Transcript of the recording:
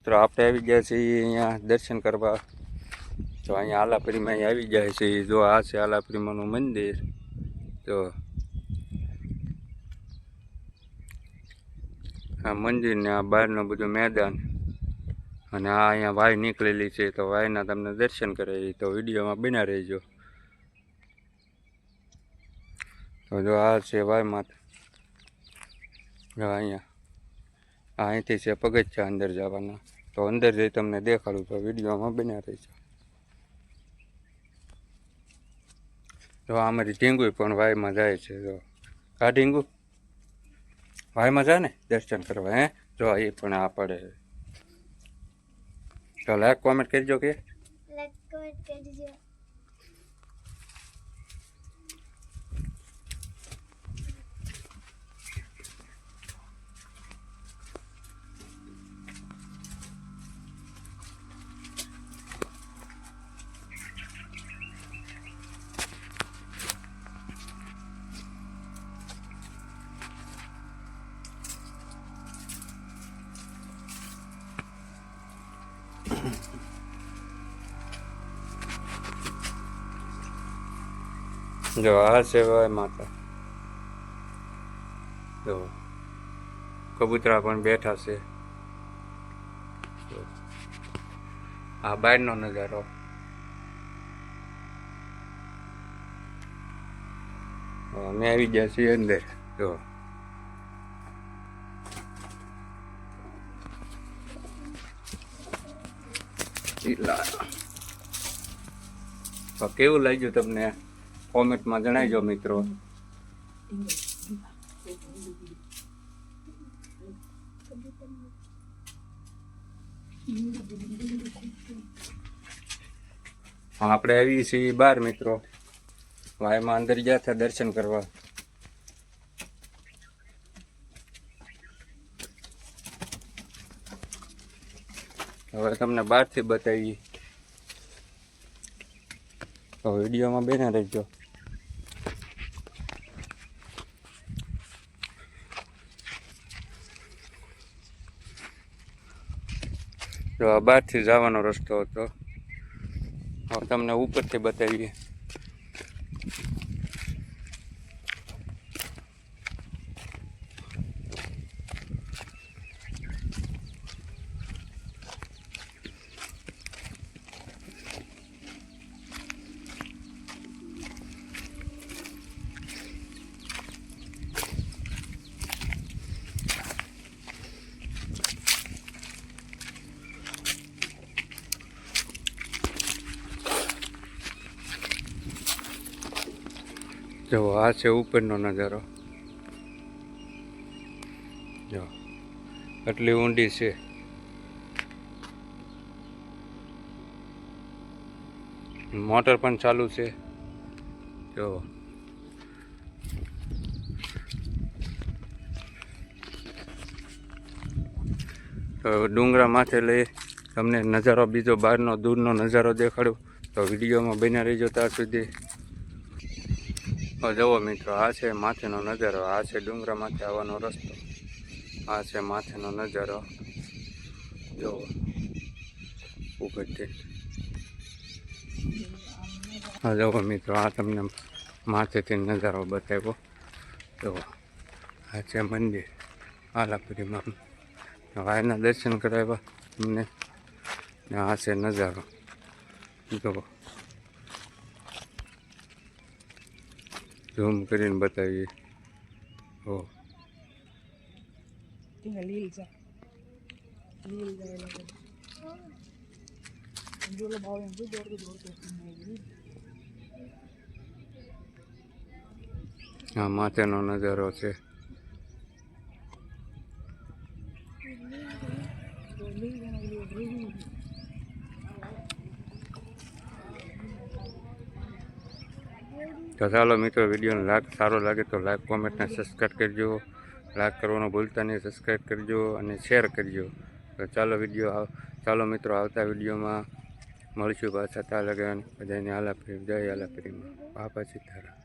મિત્રો આપણે આવી ગયા છીએ અહીંયા દર્શન કરવા. તો અહીંયા આલાપરીમાં અહીં આવી જાય છે. જો આ છે આલાપરીમાનું મંદિર. તો આ મંદિર ને આ બહારનું બધું મેદાન અને આ અહીંયા વાય નીકળેલી છે. તો વાયના તમને દર્શન કરાવી. તો વિડીયોમાં બના રહેજો. તો જો આ છે વાય માતા. અહીંયા અહીંથી છે પગથિયા અંદર જવાના. તો અંદર જઈ તમને દેખાડું. તો વિડીયોમાં બના રહેજો. તો અમારી ઢીંગુ પણ વાયમાં જાય છે. જો આ ઢીંગુ વાયમાં જાય ને દર્શન કરવા. હે જો એ પણ આ પડે. તો લાઈક કોમેન્ટ કરજો કે લાઈક કોમેન્ટ કરજો. જો આ છે વાય માતા. જો કબૂતરા પણ બેઠા છે. આ બહારનો નજારો. અમે આવી ગયા છીએ અંદર. જો તો કેવું લાગ્યું તમને કોમેન્ટમાં જણાવજો મિત્રો. આપણે આવી છીએ બહાર મિત્રો. વાયમાં અંદર ગયા હતા દર્શન કરવા. હવે તમને બહારથી બતાવી. તો વિડીયોમાં બેના રહેજો. જો આ બહારથી જવાનો રસ્તો હતો. હવે તમને ઉપરથી બતાવીએ. જો આ છે ઉપરનો નજારો. જો આટલી ઊંડી છે. મોટર પણ ચાલુ છે. જો તો ડુંગરા માથે લઈ તમને નજારો બીજો બહારનો દૂરનો નજારો દેખાડું. તો વિડીયોમાં બન્યા રહેજો ત્યાં સુધી. જુઓ મિત્રો આ છે માથેનો નજારો. આ છે ડુંગરા માથે આવવાનો રસ્તો. આ છે માથેનો નજારો. જો ઉપરથી હા જુઓ મિત્રો આ તમને માથેથી નજારો બતાવ્યો. જો આ છે મંદિર આલાપરીમાં. વાયના દર્શન કરાવ્યા તમને. આ છે નજારો. જુઓ ઝૂમ કરીને બતાવીએ. ઓ આ માથેનો નજારો છે. તો ચાલો મિત્રો વિડીયોને લાઈક સારો લાગે તો લાઈક કોમેન્ટને સબસ્ક્રાઈબ કરજો. લાઈક કરવાનું ભૂલતા નહીં. સબસ્ક્રાઈબ કરજો અને શેર કરજો. તો ચાલો મિત્રો આવતા વિડીયોમાં મળશું પાછા. ત્યાં લગાન બધાને આલાપરી. જય આલાપરીમાં. બાપા સીતારામ.